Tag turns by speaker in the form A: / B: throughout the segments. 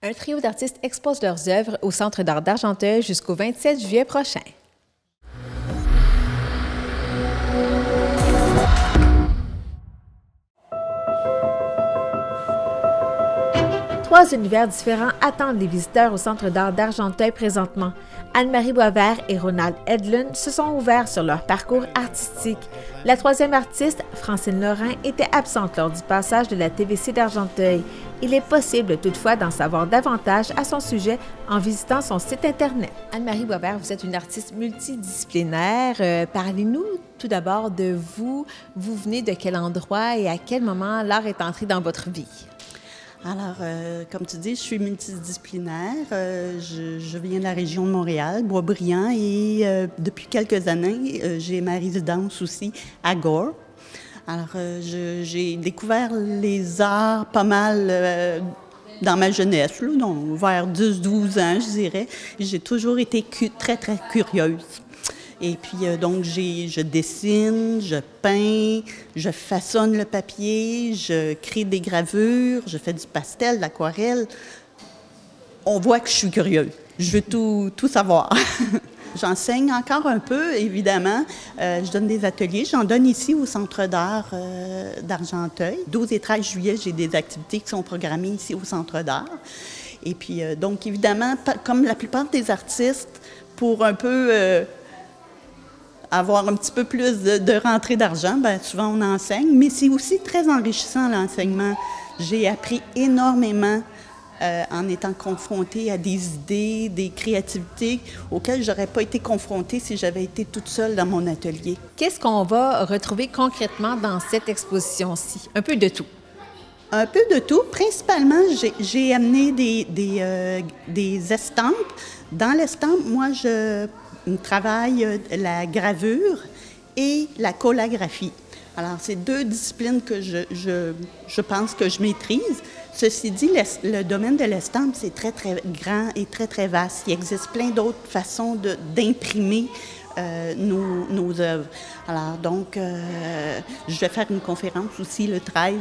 A: Un trio d'artistes expose leurs œuvres au Centre d'art d'Argenteuil jusqu'au 27 juillet prochain. Trois univers différents attendent les visiteurs au Centre d'art d'Argenteuil présentement. Anne-Marie Boisvert et Ronald Edlund se sont ouverts sur leur parcours artistique. La troisième artiste, Francine Lorrain, était absente lors du passage de la TVC d'Argenteuil. Il est possible toutefois d'en savoir davantage à son sujet en visitant son site Internet. Anne-Marie Boisvert, vous êtes une artiste multidisciplinaire. Parlez-nous tout d'abord de vous. Vous venez de quel endroit et à quel moment l'art est entré dans votre vie?
B: Alors, comme tu dis, je suis multidisciplinaire. Je viens de la région de Montréal, Boisbriand, et depuis quelques années, j'ai ma résidence aussi à Gore. Alors, j'ai découvert les arts pas mal dans ma jeunesse, là, donc vers 10-12 ans, je dirais. J'ai toujours été très, très curieuse. Et puis, donc, je dessine, je peins, je façonne le papier, je crée des gravures, je fais du pastel, de l'aquarelle. On voit que je suis curieuse. Je veux tout savoir. J'enseigne encore un peu, évidemment. Je donne des ateliers. J'en donne ici au Centre d'art d'Argenteuil. 12 et 13 juillet, j'ai des activités qui sont programmées ici au Centre d'art. Et puis, donc, évidemment, comme la plupart des artistes, pour un peu avoir un petit peu plus de rentrée d'argent, bien, souvent on enseigne, mais c'est aussi très enrichissant l'enseignement. J'ai appris énormément en étant confrontée à des idées, des créativités auxquelles je n'aurais pas été confrontée si j'avais été toute seule dans mon atelier.
A: Qu'est-ce qu'on va retrouver concrètement dans cette exposition-ci? Un peu de tout.
B: Un peu de tout. Principalement, j'ai amené des estampes. Dans l'estampe, moi, je travaille la gravure et la collagraphie. Alors, c'est deux disciplines que je pense que je maîtrise. Ceci dit, le domaine de l'estampe, c'est très, très grand et très, très vaste. Il existe plein d'autres façons d'imprimer nos œuvres. Alors, donc, je vais faire une conférence aussi le 13,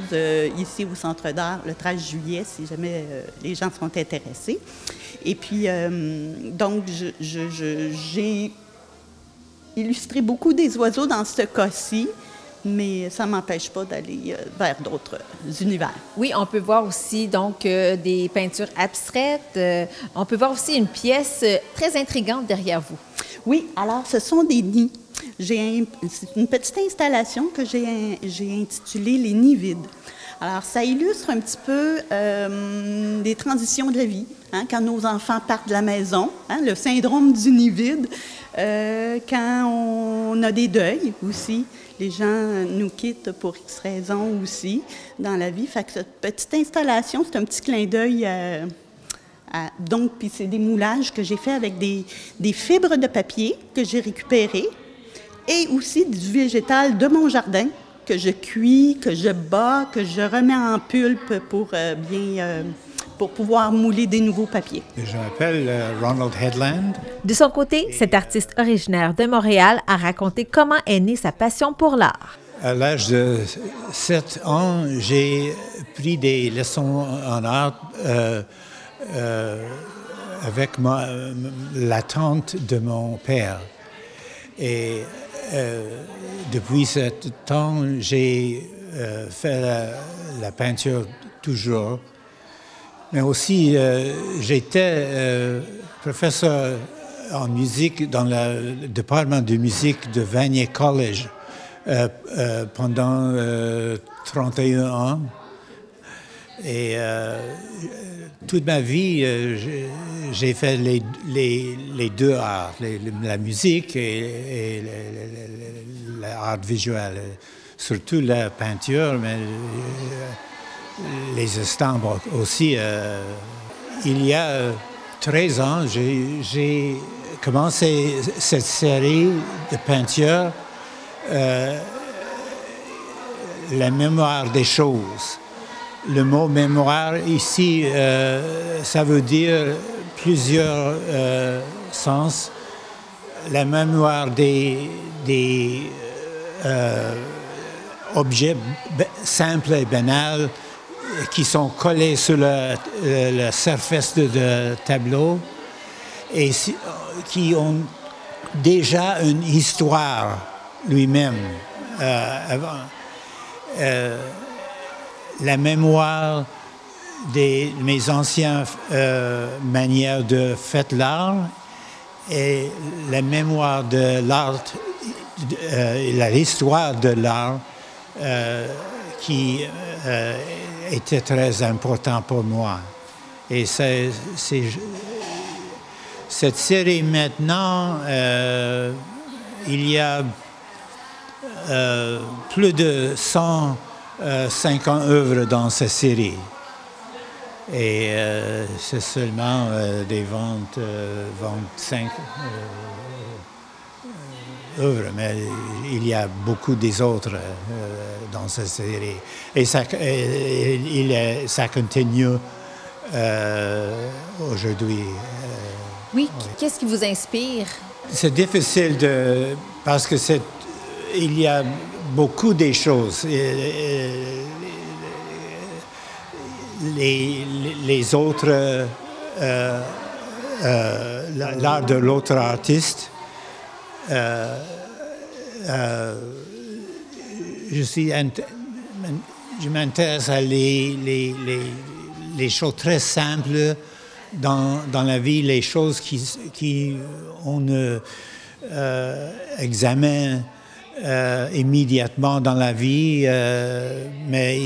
B: ici au Centre d'art, le 13 juillet, si jamais les gens sont intéressés. Et puis, donc, j'ai illustré beaucoup des oiseaux dans ce cas-ci, mais ça ne m'empêche pas d'aller vers d'autres univers.
A: Oui, on peut voir aussi donc des peintures abstraites. On peut voir aussi une pièce très intrigante derrière vous.
B: Oui, alors ce sont des nids. C'est une petite installation que j'ai intitulée « Les nids vides ». Alors, ça illustre un petit peu des transitions de la vie, hein, quand nos enfants partent de la maison, hein, le syndrome du nid vide, quand on a des deuils aussi. Les gens nous quittent pour X raisons aussi dans la vie. Fait que cette petite installation, c'est un petit clin d'œil donc, puis c'est des moulages que j'ai fait avec des fibres de papier que j'ai récupérées et aussi du végétal de mon jardin que je cuis, que je bats, que je remets en pulpe pour pouvoir mouler des nouveaux papiers.
C: Je m'appelle Ronald Edlund.
A: De son côté, cet artiste originaire de Montréal a raconté comment est née sa passion pour l'art.
C: À l'âge de 7 ans, j'ai pris des leçons en art avec la tante de mon père. Et depuis ce temps, j'ai fait la peinture toujours. Mais aussi, j'étais professeur en musique dans le département de musique de Vanier College pendant 31 ans. Et toute ma vie, j'ai fait les deux arts, la musique et l'art visuel. Surtout la peinture, mais les estampes aussi. Il y a 13 ans, j'ai commencé cette série de peintures, la mémoire des choses. Le mot mémoire ici, ça veut dire plusieurs sens. La mémoire des objets simples et banals, qui sont collés sur la surface de tableau et qui ont déjà une histoire lui-même avant. La mémoire de mes anciennes manières de faire l'art et la mémoire de l'art, l'histoire de l'art qui était très important pour moi. Et cette série maintenant, il y a plus de 150 œuvres dans cette série. Et c'est seulement des ventes, 25 œuvres, mais il y a beaucoup des autres dans cette série. Et ça continue aujourd'hui.
A: Oui, qu'est-ce qui vous inspire?
C: C'est difficile parce que il y a beaucoup de choses. Les autres, l'art de l'autre artiste, je m'intéresse à les choses très simples dans la vie, les choses qu'on examine immédiatement dans la vie, mais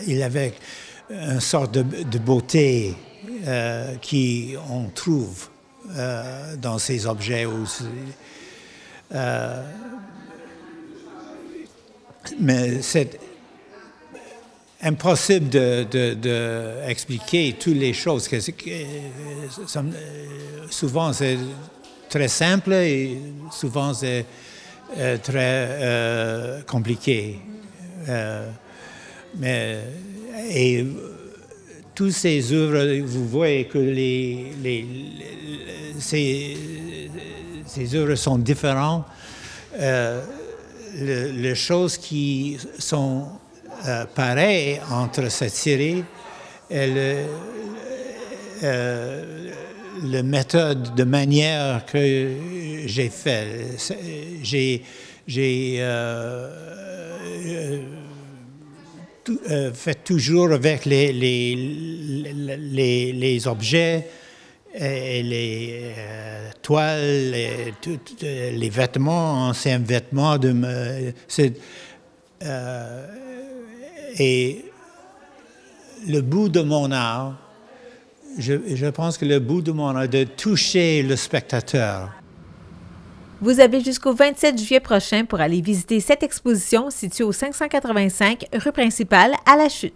C: il avait une sorte de beauté qu'on trouve dans ces objets aussi. Mais c'est impossible d'expliquer toutes les choses. Souvent, c'est très simple et souvent, c'est très compliqué. Et toutes ces œuvres, vous voyez que ces œuvres sont différentes. Les choses qui sont pareilles entre cette série et la méthode de manière que j'ai fait. J'ai fait toujours avec les objets et les toiles, les vêtements, anciens vêtements. Et le bout de mon art, je pense que le bout de mon art, est de toucher le spectateur.
A: Vous avez jusqu'au 27 juillet prochain pour aller visiter cette exposition située au 585 rue principale à La Chute.